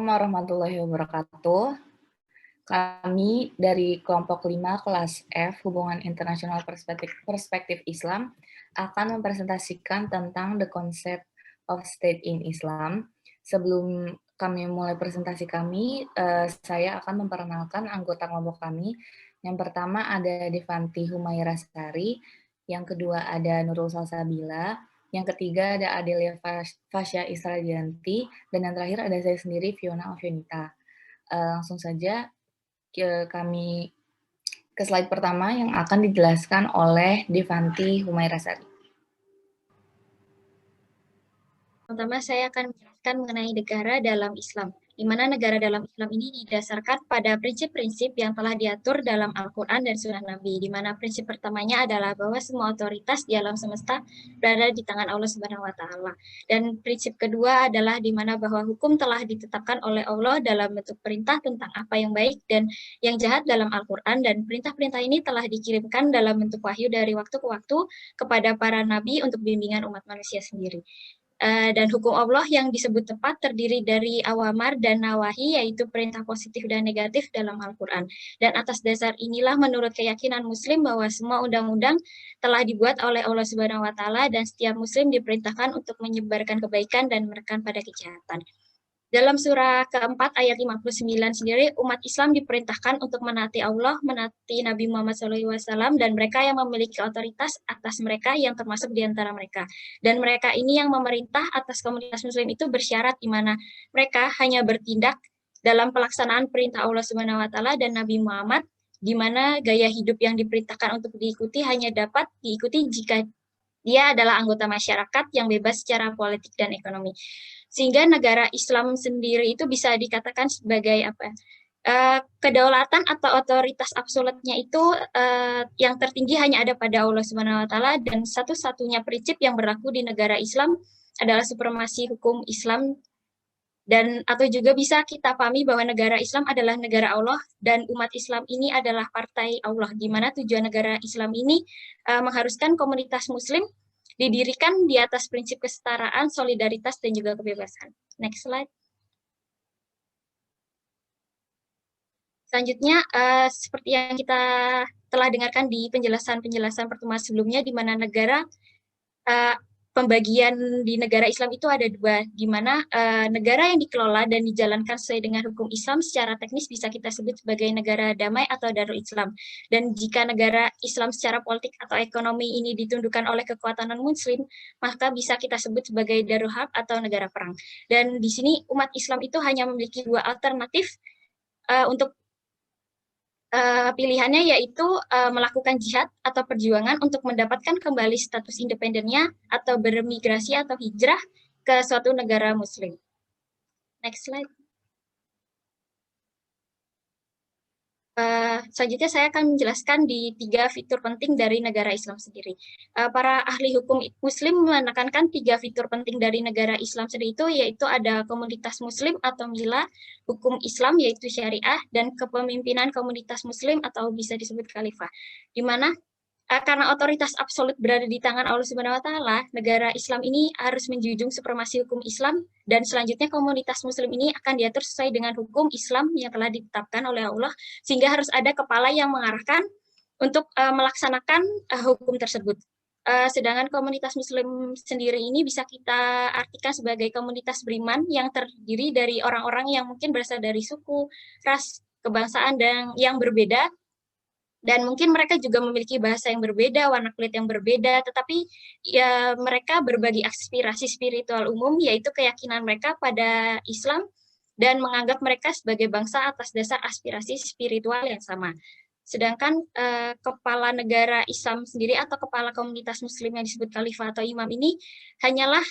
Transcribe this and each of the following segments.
Warahmatullahi wabarakatuh. Kami dari kelompok 5 kelas F Hubungan Internasional Perspektif Islam akan mempresentasikan tentang the concept of state in Islam. Sebelum kami mulai presentasi kami, saya akan memperkenalkan anggota kelompok kami. Yang pertama ada Devanti Humaira Sari, yang kedua ada Nurul Salsabila, yang ketiga ada Adelia Fasya Isradianti, dan yang terakhir ada saya sendiri, Fiona Alfionita. Langsung saja kami ke slide pertama yang akan dijelaskan oleh Devanti Humaira Sari. Pertama, saya akan menjelaskan mengenai negara dalam Islam, di mana negara dalam Islam ini didasarkan pada prinsip-prinsip yang telah diatur dalam Al-Quran dan Sunnah Nabi, di mana prinsip pertamanya adalah bahwa semua otoritas di alam semesta berada di tangan Allah Subhanahu wa Ta'ala. Dan prinsip kedua adalah di mana bahwa hukum telah ditetapkan oleh Allah dalam bentuk perintah tentang apa yang baik dan yang jahat dalam Al-Quran, dan perintah-perintah ini telah dikirimkan dalam bentuk wahyu dari waktu ke waktu kepada para nabi untuk bimbingan umat manusia sendiri. Dan hukum Allah yang disebut tepat terdiri dari awamar dan nawahi, yaitu perintah positif dan negatif dalam Al-Quran. Dan atas dasar inilah menurut keyakinan Muslim bahwa semua undang-undang telah dibuat oleh Allah Subhanahu wa Ta'ala dan setiap Muslim diperintahkan untuk menyebarkan kebaikan dan menekan pada kejahatan. Dalam surah keempat ayat 59 sendiri, umat Islam diperintahkan untuk menaati Allah, menaati Nabi Muhammad SAW, dan mereka yang memiliki otoritas atas mereka yang termasuk di antara mereka. Dan mereka ini yang memerintah atas komunitas Muslim itu bersyarat di mana mereka hanya bertindak dalam pelaksanaan perintah Allah Subhanahu wa Ta'ala dan Nabi Muhammad, di mana gaya hidup yang diperintahkan untuk diikuti hanya dapat diikuti jika dia adalah anggota masyarakat yang bebas secara politik dan ekonomi. Sehingga negara Islam sendiri itu bisa dikatakan sebagai apa? Kedaulatan atau otoritas absolutnya itu yang tertinggi hanya ada pada Allah Subhanahu wa Ta'ala, dan satu-satunya prinsip yang berlaku di negara Islam adalah supremasi hukum Islam. Dan atau juga bisa kita pahami bahwa negara Islam adalah negara Allah dan umat Islam ini adalah partai Allah, di mana tujuan negara Islam ini mengharuskan komunitas Muslim didirikan di atas prinsip kesetaraan, solidaritas, dan juga kebebasan. Next slide. Selanjutnya, seperti yang kita telah dengarkan di penjelasan-penjelasan pertemuan sebelumnya, di mana pembagian di negara Islam itu ada dua, di mana negara yang dikelola dan dijalankan sesuai dengan hukum Islam secara teknis bisa kita sebut sebagai negara damai atau Darul Islam. Dan jika negara Islam secara politik atau ekonomi ini ditundukkan oleh kekuatan non-Muslim, maka bisa kita sebut sebagai Darul Harb atau negara perang. Dan di sini umat Islam itu hanya memiliki dua alternatif untuk pilihannya, yaitu melakukan jihad atau perjuangan untuk mendapatkan kembali status independennya atau bermigrasi atau hijrah ke suatu negara Muslim. Next slide. Selanjutnya saya akan menjelaskan di 3 fitur penting dari negara Islam sendiri. Para ahli hukum Muslim menekankan 3 fitur penting dari negara Islam sendiri itu, yaitu ada komunitas Muslim atau mila, hukum Islam yaitu syariah, dan kepemimpinan komunitas Muslim atau bisa disebut khalifah. Di mana karena otoritas absolut berada di tangan Allah Subhanahu wa Ta'ala, negara Islam ini harus menjunjung supremasi hukum Islam, dan selanjutnya komunitas Muslim ini akan diatur sesuai dengan hukum Islam yang telah ditetapkan oleh Allah, sehingga harus ada kepala yang mengarahkan untuk melaksanakan hukum tersebut. Sedangkan komunitas Muslim sendiri ini bisa kita artikan sebagai komunitas beriman yang terdiri dari orang-orang yang mungkin berasal dari suku, ras, kebangsaan, dan yang berbeda. Dan mungkin mereka juga memiliki bahasa yang berbeda, warna kulit yang berbeda, tetapi ya mereka berbagi aspirasi spiritual umum, yaitu keyakinan mereka pada Islam dan menganggap mereka sebagai bangsa atas dasar aspirasi spiritual yang sama. Sedangkan kepala negara Islam sendiri atau kepala komunitas Muslim yang disebut khalifah atau imam ini hanyalah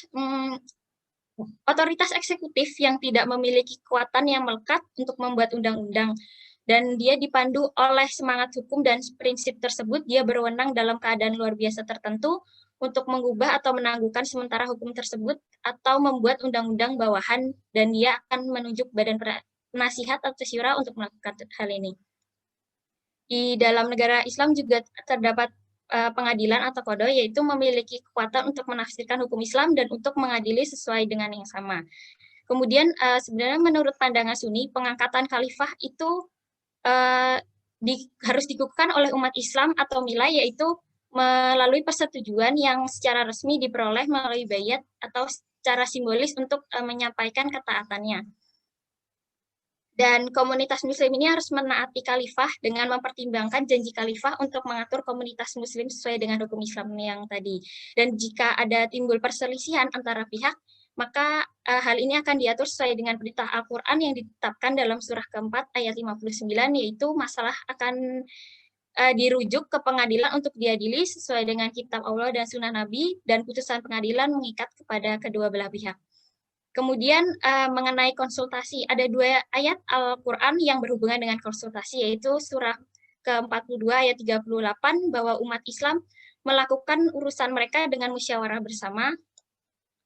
otoritas eksekutif yang tidak memiliki kekuatan yang melekat untuk membuat undang-undang. Dan dia dipandu oleh semangat hukum dan prinsip tersebut, dia berwenang dalam keadaan luar biasa tertentu untuk mengubah atau menangguhkan sementara hukum tersebut atau membuat undang-undang bawahan, dan dia akan menunjuk badan penasihat atau syura untuk melakukan hal ini. Di dalam negara Islam juga terdapat pengadilan atau kodo, yaitu memiliki kekuatan untuk menafsirkan hukum Islam dan untuk mengadili sesuai dengan yang sama. Kemudian sebenarnya menurut pandangan Sunni, pengangkatan khalifah itu harus dikukuhkan oleh umat Islam atau Mila, yaitu melalui persetujuan yang secara resmi diperoleh melalui bayat atau secara simbolis untuk menyampaikan ketaatannya. Dan komunitas muslim ini harus menaati khalifah dengan mempertimbangkan janji khalifah untuk mengatur komunitas muslim sesuai dengan hukum Islam yang tadi. Dan jika ada timbul perselisihan antara pihak, maka hal ini akan diatur sesuai dengan perintah Al-Quran yang ditetapkan dalam surah keempat ayat 59, yaitu masalah akan dirujuk ke pengadilan untuk diadili sesuai dengan kitab Allah dan sunnah Nabi, dan putusan pengadilan mengikat kepada kedua belah pihak. Kemudian mengenai konsultasi, ada 2 ayat Al-Quran yang berhubungan dengan konsultasi, yaitu surah ke-42 ayat 38, bahwa umat Islam melakukan urusan mereka dengan musyawarah bersama.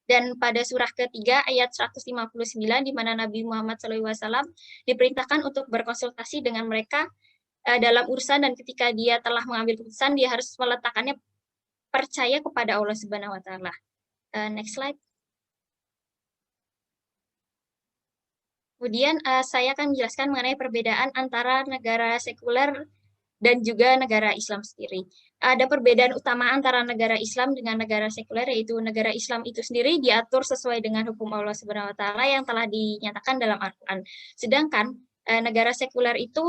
Dan pada surah ke-3 ayat 159, di mana Nabi Muhammad SAW diperintahkan untuk berkonsultasi dengan mereka dalam urusan, dan ketika dia telah mengambil keputusan, dia harus meletakkannya percaya kepada Allah Subhanahu wa Ta'ala. Next slide. Kemudian saya akan menjelaskan mengenai perbedaan antara negara sekuler dan juga negara Islam sendiri. Ada perbedaan utama antara negara Islam dengan negara sekuler, yaitu negara Islam itu sendiri diatur sesuai dengan hukum Allah Subhanahu wa Ta'ala yang telah dinyatakan dalam Al-Quran. Sedangkan negara sekuler itu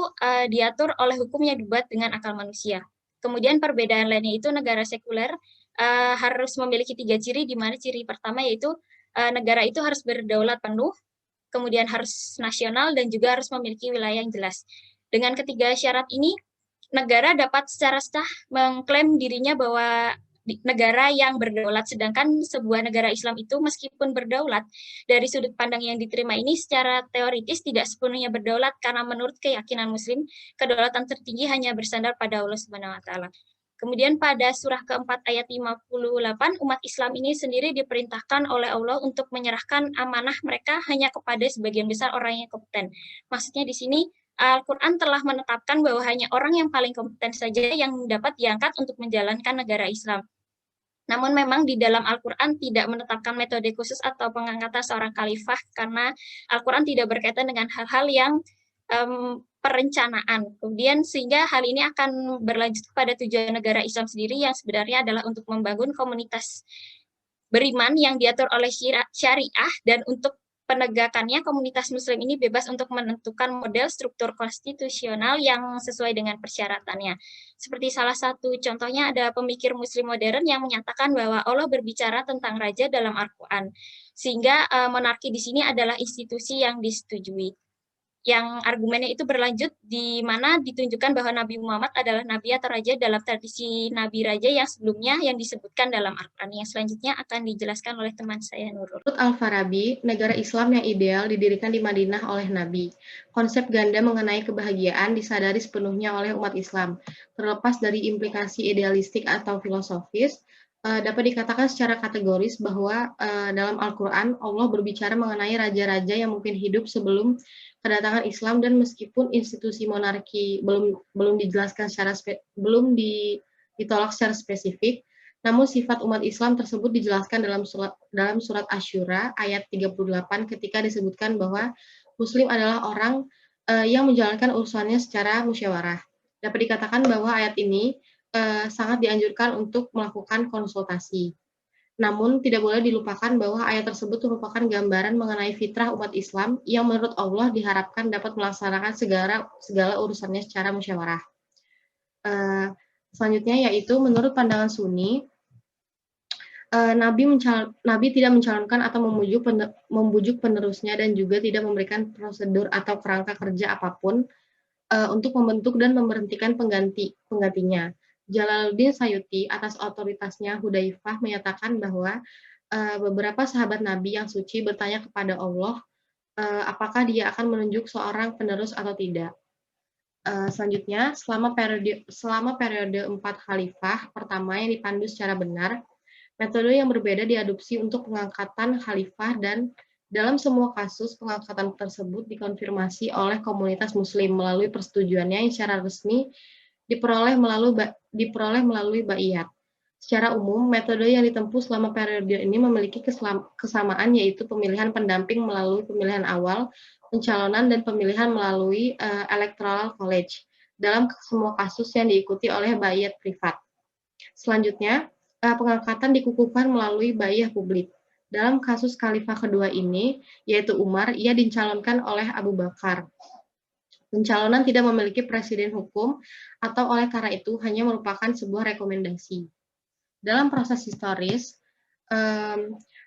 diatur oleh hukum yang dibuat dengan akal manusia. Kemudian perbedaan lainnya itu negara sekuler harus memiliki 3 ciri, di mana ciri pertama yaitu negara itu harus berdaulat penuh, kemudian harus nasional, dan juga harus memiliki wilayah yang jelas. Dengan ketiga syarat ini, negara dapat secara sah mengklaim dirinya bahwa negara yang berdaulat, sedangkan sebuah negara Islam itu meskipun berdaulat, dari sudut pandang yang diterima ini secara teoritis tidak sepenuhnya berdaulat, karena menurut keyakinan Muslim, kedaulatan tertinggi hanya bersandar pada Allah Subhanahu wa Ta'ala. Kemudian pada surah keempat ayat 58, umat Islam ini sendiri diperintahkan oleh Allah untuk menyerahkan amanah mereka hanya kepada sebagian besar orang yang kompeten. Maksudnya di sini Al-Quran telah menetapkan bahwa hanya orang yang paling kompeten saja yang dapat diangkat untuk menjalankan negara Islam. Namun memang di dalam Al-Quran tidak menetapkan metode khusus atau pengangkatan seorang khalifah, karena Al-Quran tidak berkaitan dengan hal-hal yang perencanaan. Kemudian sehingga hal ini akan berlanjut pada tujuan negara Islam sendiri, yang sebenarnya adalah untuk membangun komunitas beriman yang diatur oleh syariah, dan untuk penegakannya komunitas muslim ini bebas untuk menentukan model struktur konstitusional yang sesuai dengan persyaratannya. Seperti salah satu contohnya ada pemikir muslim modern yang menyatakan bahwa Allah berbicara tentang raja dalam Al-Quran, sehingga monarki di sini adalah institusi yang disetujui. Yang argumennya itu berlanjut, di mana ditunjukkan bahwa Nabi Muhammad adalah nabi atau raja dalam tradisi nabi raja yang sebelumnya yang disebutkan dalam Al-Quran. Yang selanjutnya akan dijelaskan oleh teman saya, Nurul. Menurut Al-Farabi, negara Islam yang ideal didirikan di Madinah oleh Nabi. Konsep ganda mengenai kebahagiaan disadari sepenuhnya oleh umat Islam. Terlepas dari implikasi idealistik atau filosofis, dapat dikatakan secara kategoris bahwa dalam Al-Quran, Allah berbicara mengenai raja-raja yang mungkin hidup sebelum kedatangan Islam, dan meskipun institusi monarki belum dijelaskan ditolak secara spesifik, namun sifat umat Islam tersebut dijelaskan dalam surat Asy-Syura ayat 38 ketika disebutkan bahwa Muslim adalah orang yang menjalankan urusannya secara musyawarah. Dapat dikatakan bahwa ayat ini sangat dianjurkan untuk melakukan konsultasi. Namun, tidak boleh dilupakan bahwa ayat tersebut merupakan gambaran mengenai fitrah umat Islam yang menurut Allah diharapkan dapat melaksanakan segala urusannya secara musyawarah. Selanjutnya yaitu menurut pandangan Sunni, Nabi tidak mencalonkan atau membujuk penerusnya, dan juga tidak memberikan prosedur atau kerangka kerja apapun untuk membentuk dan memberhentikan penggantinya. Jalaluddin Sayuti atas otoritasnya Hudzaifah menyatakan bahwa beberapa sahabat Nabi yang suci bertanya kepada Allah apakah dia akan menunjuk seorang penerus atau tidak. Selanjutnya, selama periode 4 khalifah pertama yang dipandu secara benar, metode yang berbeda diadopsi untuk pengangkatan khalifah, dan dalam semua kasus pengangkatan tersebut dikonfirmasi oleh komunitas muslim melalui persetujuannya yang secara resmi diperoleh melalui baiat. Secara umum, metode yang ditempuh selama periode ini memiliki kesamaan, yaitu pemilihan pendamping melalui pemilihan awal, pencalonan, dan pemilihan melalui electoral college dalam semua kasus yang diikuti oleh baiat privat. Selanjutnya, pengangkatan dikukuhkan melalui baiat publik. Dalam kasus khalifah kedua ini, yaitu Umar, ia dicalonkan oleh Abu Bakar. Pencalonan tidak memiliki presiden hukum, atau oleh karena itu hanya merupakan sebuah rekomendasi. Dalam proses historis,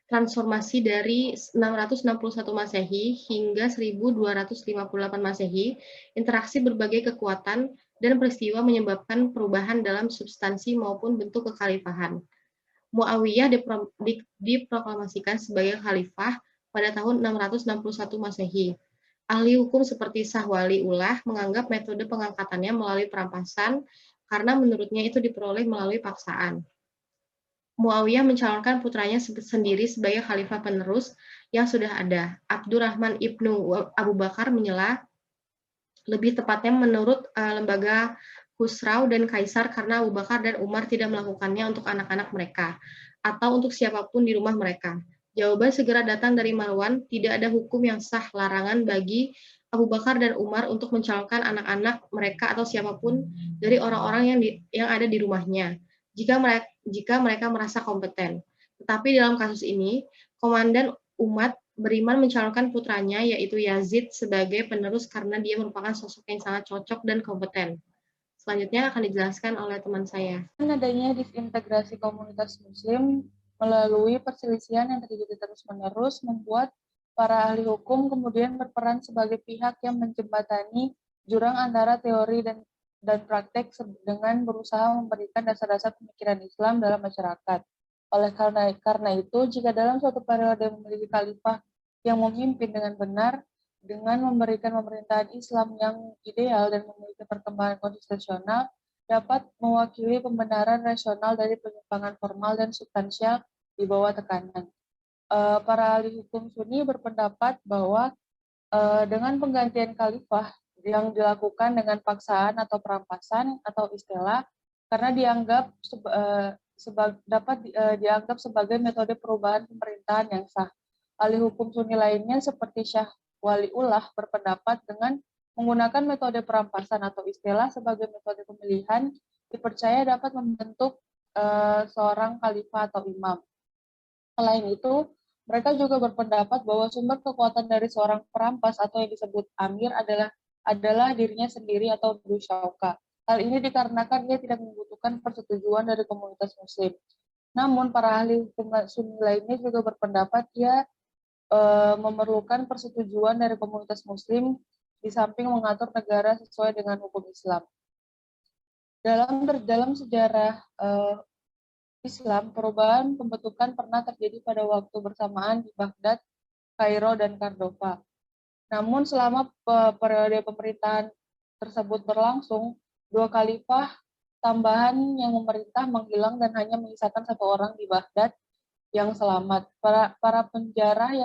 transformasi dari 661 Masehi hingga 1258 Masehi, interaksi berbagai kekuatan dan peristiwa menyebabkan perubahan dalam substansi maupun bentuk kekhalifahan. Muawiyah diproklamasikan sebagai khalifah pada tahun 661 Masehi. Ahli hukum seperti Sahwali Ulah menganggap metode pengangkatannya melalui perampasan karena menurutnya itu diperoleh melalui paksaan. Muawiyah mencalonkan putranya sendiri sebagai khalifah penerus yang sudah ada. Abdurrahman ibnu Abu Bakar menyela, lebih tepatnya menurut lembaga Khusrau dan Kaisar, karena Abu Bakar dan Umar tidak melakukannya untuk anak-anak mereka atau untuk siapapun di rumah mereka. Jawaban segera datang dari Marwan, tidak ada hukum yang sah larangan bagi Abu Bakar dan Umar untuk mencalonkan anak-anak mereka atau siapapun dari orang-orang yang ada di rumahnya jika mereka merasa kompeten. Tetapi dalam kasus ini, komandan umat beriman mencalonkan putranya, yaitu Yazid, sebagai penerus karena dia merupakan sosok yang sangat cocok dan kompeten. Selanjutnya akan dijelaskan oleh teman saya. Adanya disintegrasi komunitas muslim melalui perselisihan yang terjadi terus-menerus membuat para ahli hukum kemudian berperan sebagai pihak yang menjembatani jurang antara teori dan praktek dengan berusaha memberikan dasar-dasar pemikiran Islam dalam masyarakat. Oleh karena itu, jika dalam suatu periode memiliki khalifah yang memimpin dengan benar, dengan memberikan pemerintahan Islam yang ideal dan memiliki perkembangan konstitusional, dapat mewakili pembenaran rasional dari penyimpangan formal dan substansial di bawah tekanan. Para ahli hukum Sunni berpendapat bahwa dengan penggantian khalifah yang dilakukan dengan paksaan atau perampasan atau istilah, karena dianggap dapat dianggap sebagai metode perubahan pemerintahan yang sah. Ahli hukum Sunni lainnya seperti Syah Waliullah berpendapat dengan menggunakan metode perampasan atau istilah sebagai metode pemilihan dipercaya dapat membentuk seorang khalifah atau imam. Selain itu, mereka juga berpendapat bahwa sumber kekuatan dari seorang perampas atau yang disebut amir adalah dirinya sendiri atau Dhu Syauka. Hal ini dikarenakan ia tidak membutuhkan persetujuan dari komunitas muslim. Namun, para ahli hukum Sunni lainnya juga berpendapat ia memerlukan persetujuan dari komunitas muslim di samping mengatur negara sesuai dengan hukum Islam. Dalam sejarah Islam, perubahan pembentukan pernah terjadi pada waktu bersamaan di Baghdad, Kairo, dan Cordova. Namun selama periode pemerintahan tersebut berlangsung, 2 khalifah tambahan yang memerintah menghilang dan hanya menyisakan 1 orang di Baghdad yang selamat. Para penjara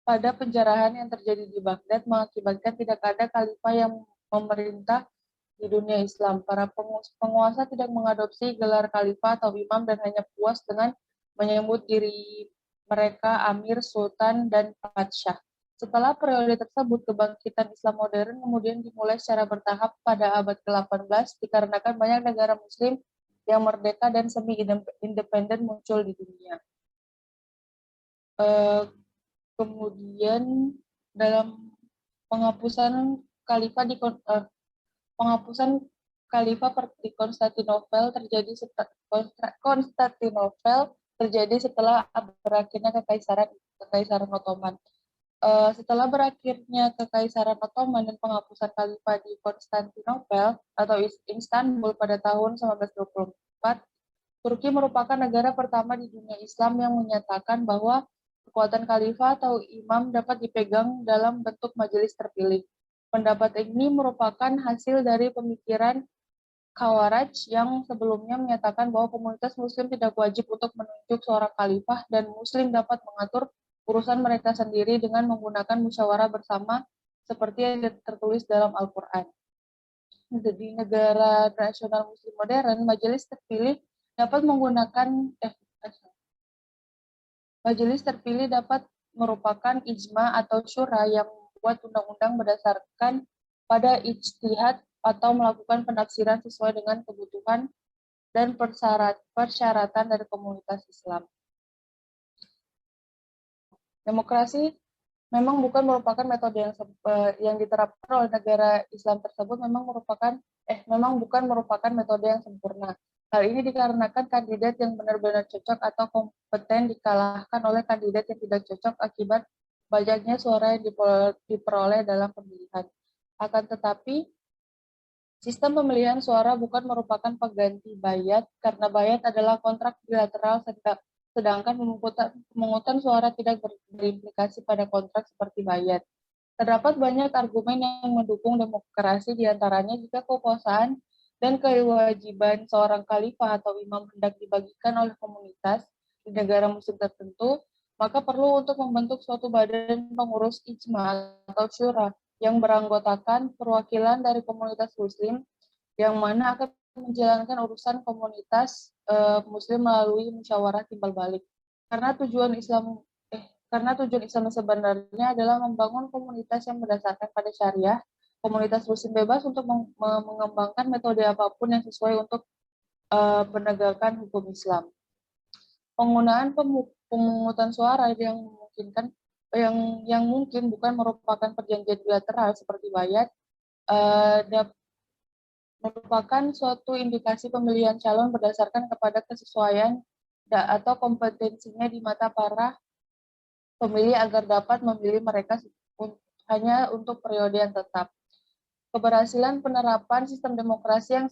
pada penjarahan yang terjadi di Baghdad mengakibatkan tidak ada khalifah yang memerintah di dunia Islam. Para penguasa tidak mengadopsi gelar khalifah atau imam dan hanya puas dengan menyebut diri mereka amir, sultan, dan padsyah. Setelah periode tersebut, kebangkitan Islam modern kemudian dimulai secara bertahap pada abad ke-18 dikarenakan banyak negara muslim yang merdeka dan semi-independen muncul di dunia. Kemudian dalam penghapusan khalifah di Konstantinopel terjadi setelah berakhirnya Kekaisaran Ottoman. Setelah berakhirnya Kekaisaran Ottoman dan penghapusan khalifah di Konstantinopel atau Istanbul pada tahun 1924, Turki merupakan negara pertama di dunia Islam yang menyatakan bahwa kekuatan khalifah atau imam dapat dipegang dalam bentuk majelis terpilih. Pendapat ini merupakan hasil dari pemikiran Khawarij yang sebelumnya menyatakan bahwa komunitas muslim tidak wajib untuk menunjuk seorang khalifah dan muslim dapat mengatur urusan mereka sendiri dengan menggunakan musyawarah bersama seperti yang tertulis dalam Al-Quran. Di negara nasional muslim modern, majelis terpilih dapat menggunakan majelis terpilih dapat merupakan ijma atau syura yang membuat undang-undang berdasarkan pada ijtihad atau melakukan penafsiran sesuai dengan kebutuhan dan persyaratan dari komunitas Islam. Demokrasi memang bukan merupakan metode yang diterapkan oleh negara Islam tersebut memang bukan merupakan metode yang sempurna. Hal ini dikarenakan kandidat yang benar-benar cocok atau kompeten dikalahkan oleh kandidat yang tidak cocok akibat banyaknya suara yang diperoleh dalam pemilihan. Akan tetapi, sistem pemilihan suara bukan merupakan pengganti bayat, karena bayat adalah kontrak bilateral sedangkan pemungutan suara tidak berimplikasi pada kontrak seperti bayat. Terdapat banyak argumen yang mendukung demokrasi, diantaranya jika kekuasaan dan kewajiban seorang khalifah atau imam hendak dibagikan oleh komunitas di negara muslim tertentu, maka perlu untuk membentuk suatu badan pengurus ijma atau syura yang beranggotakan perwakilan dari komunitas muslim yang mana akan menjalankan urusan komunitas muslim melalui musyawarah timbal balik. Karena tujuan Islam sebenarnya adalah membangun komunitas yang berdasarkan pada syariah, komunitas muslim bebas untuk mengembangkan metode apapun yang sesuai untuk penegakan hukum Islam. Penggunaan pemungutan suara yang mungkin bukan merupakan perjanjian bilateral seperti bayat, merupakan suatu indikasi pemilihan calon berdasarkan kepada kesesuaian atau kompetensinya di mata para pemilih agar dapat memilih mereka hanya untuk periode yang tetap. Keberhasilan penerapan sistem demokrasi yang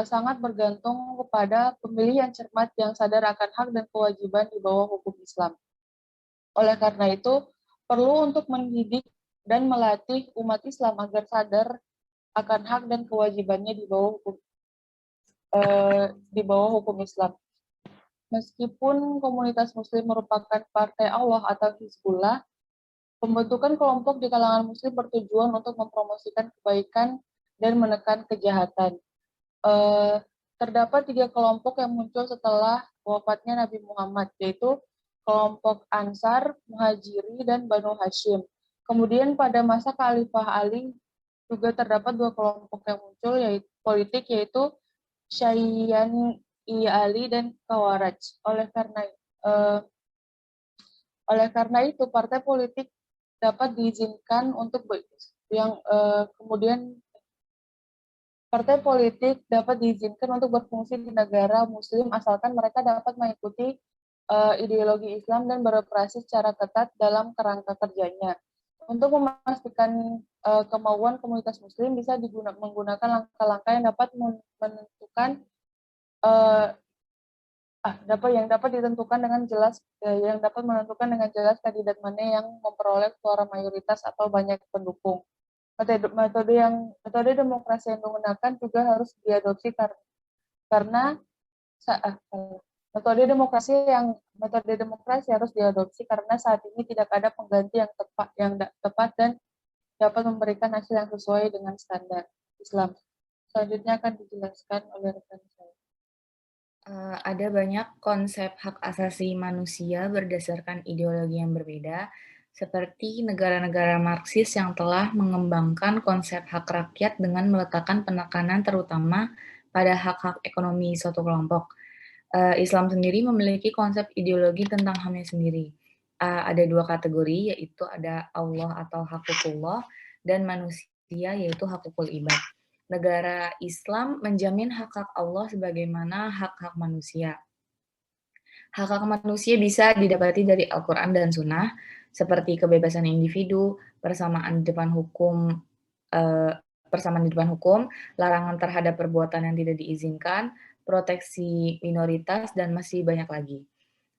sangat bergantung kepada pemilih yang cermat yang sadar akan hak dan kewajiban di bawah hukum Islam. Oleh karena itu, perlu untuk mendidik dan melatih umat Islam agar sadar akan hak dan kewajibannya di bawah hukum Islam. Meskipun komunitas muslim merupakan partai Allah atau Hizbullah, pembentukan kelompok di kalangan muslim bertujuan untuk mempromosikan kebaikan dan menekan kejahatan. Terdapat 3 kelompok yang muncul setelah wafatnya Nabi Muhammad, yaitu kelompok Ansar, Muhajiri, dan Banu Hashim. Kemudian pada masa Khalifah Ali juga terdapat 2 kelompok yang muncul politik, yaitu Syi'iyani Ali dan Khawarij. Oleh karena itu partai politik dapat diizinkan untuk berfungsi di negara muslim asalkan mereka dapat mengikuti ideologi Islam dan beroperasi secara ketat dalam kerangka kerjanya. Untuk memastikan kemauan komunitas muslim bisa menggunakan langkah-langkah yang dapat menentukan yang dapat menentukan dengan jelas kandidat mana yang memperoleh suara mayoritas atau banyak pendukung. Metode demokrasi yang digunakan juga harus diadopsi karena metode demokrasi harus diadopsi karena saat ini tidak ada pengganti yang tepat dan dapat memberikan hasil yang sesuai dengan standar Islam. Selanjutnya akan dijelaskan oleh rekan saya. Ada banyak konsep hak asasi manusia berdasarkan ideologi yang berbeda, seperti negara-negara Marxis yang telah mengembangkan konsep hak rakyat dengan meletakkan penekanan terutama pada hak-hak ekonomi suatu kelompok. Islam sendiri memiliki konsep ideologi tentang HAM-nya sendiri. Ada 2 kategori, yaitu ada Allah atau hakukullah dan manusia, yaitu hakukul ibad. Negara Islam menjamin hak-hak Allah sebagaimana hak-hak manusia. Hak-hak manusia bisa didapati dari Al-Quran dan Sunnah, seperti kebebasan individu, persamaan di depan hukum, larangan terhadap perbuatan yang tidak diizinkan, proteksi minoritas, dan masih banyak lagi.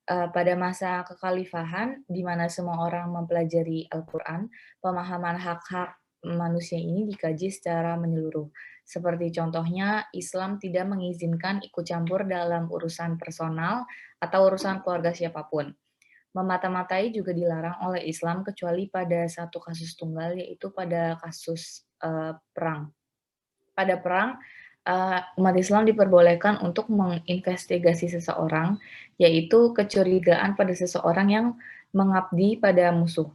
Pada masa kekhalifahan, di mana semua orang mempelajari Al-Quran, pemahaman hak-hak manusia ini dikaji secara menyeluruh. Seperti contohnya, Islam tidak mengizinkan ikut campur dalam urusan personal atau urusan keluarga siapapun. Memata-matai juga dilarang oleh Islam kecuali pada satu kasus tunggal, yaitu pada kasus perang. Pada perang, umat Islam diperbolehkan untuk menginvestigasi seseorang, yaitu kecurigaan pada seseorang yang mengabdi pada musuh.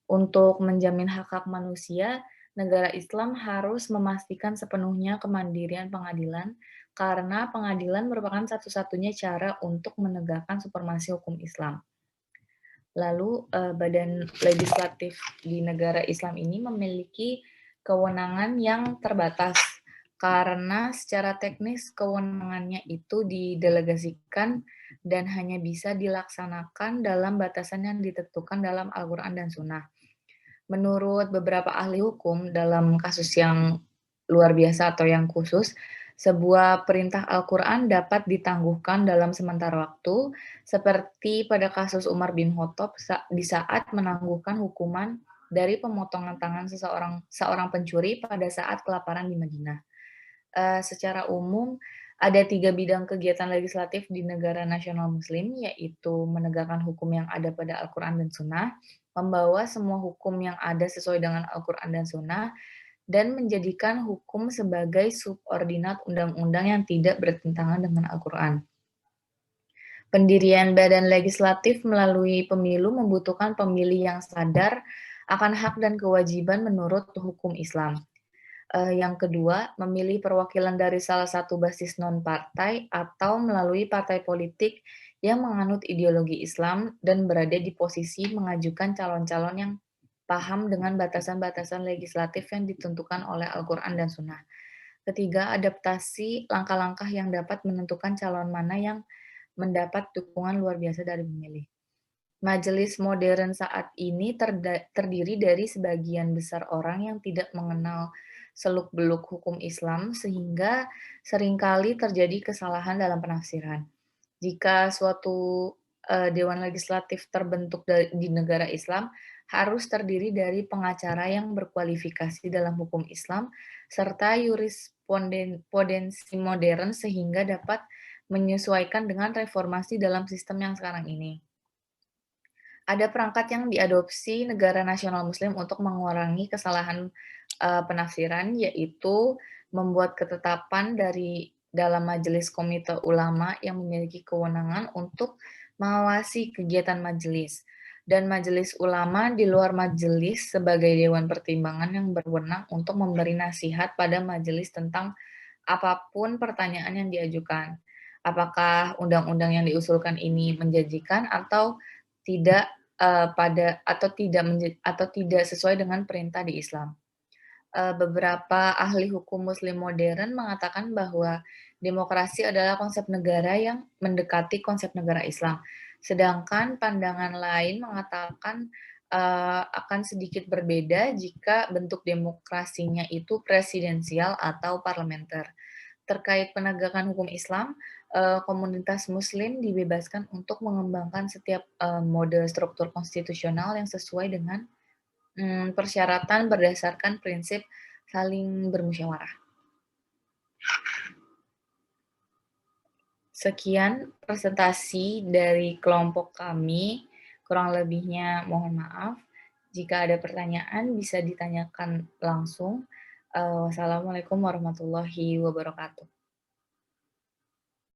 Untuk menjamin hak-hak manusia, negara Islam harus memastikan sepenuhnya kemandirian pengadilan, karena pengadilan merupakan satu-satunya cara untuk menegakkan supremasi hukum Islam. Lalu, badan legislatif di negara Islam ini memiliki kewenangan yang terbatas, karena secara teknis kewenangannya itu didelegasikan dan hanya bisa dilaksanakan dalam batasan yang ditentukan dalam Al-Quran dan Sunnah. Menurut beberapa ahli hukum, dalam kasus yang luar biasa atau yang khusus, sebuah perintah Al-Quran dapat ditangguhkan dalam sementara waktu, seperti pada kasus Umar bin Khattab di saat menangguhkan hukuman dari pemotongan tangan seorang pencuri pada saat kelaparan di Madinah. Secara umum, ada 3 bidang kegiatan legislatif di negara nasional muslim, yaitu menegakkan hukum yang ada pada Al-Quran dan Sunnah, membawa semua hukum yang ada sesuai dengan Al-Quran dan Sunnah, dan menjadikan hukum sebagai subordinat undang-undang yang tidak bertentangan dengan Al-Quran. Pendirian badan legislatif melalui pemilu membutuhkan pemilih yang sadar akan hak dan kewajiban menurut hukum Islam. Yang kedua, memilih perwakilan dari salah satu basis non-partai atau melalui partai politik yang menganut ideologi Islam dan berada di posisi mengajukan calon-calon yang paham dengan batasan-batasan legislatif yang ditentukan oleh Al-Quran dan Sunnah. Ketiga, adaptasi langkah-langkah yang dapat menentukan calon mana yang mendapat dukungan luar biasa dari pemilih. Majelis modern saat ini terdiri dari sebagian besar orang yang tidak mengenal seluk-beluk hukum Islam, sehingga seringkali terjadi kesalahan dalam penafsiran. Jika suatu dewan legislatif terbentuk di negara Islam, harus terdiri dari pengacara yang berkualifikasi dalam hukum Islam, serta jurisprudensi modern sehingga dapat menyesuaikan dengan reformasi dalam sistem yang sekarang ini. Ada perangkat yang diadopsi negara nasional muslim untuk mengurangi kesalahan penafsiran, yaitu membuat ketetapan dalam majelis komite ulama yang memiliki kewenangan untuk mengawasi kegiatan majelis. Dan majelis ulama di luar majelis sebagai dewan pertimbangan yang berwenang untuk memberi nasihat pada majelis tentang apapun pertanyaan yang diajukan. Apakah undang-undang yang diusulkan ini menjanjikan atau tidak tidak sesuai dengan perintah di Islam. Beberapa ahli hukum muslim modern mengatakan bahwa demokrasi adalah konsep negara yang mendekati konsep negara Islam. Sedangkan pandangan lain mengatakan akan sedikit berbeda jika bentuk demokrasinya itu presidensial atau parlementer. Terkait penegakan hukum Islam, komunitas muslim dibebaskan untuk mengembangkan setiap mode struktur konstitusional yang sesuai dengan persyaratan berdasarkan prinsip saling bermusyawarah. Sekian presentasi dari kelompok kami, kurang lebihnya mohon maaf. Jika ada pertanyaan bisa ditanyakan langsung. Wassalamualaikum warahmatullahi wabarakatuh.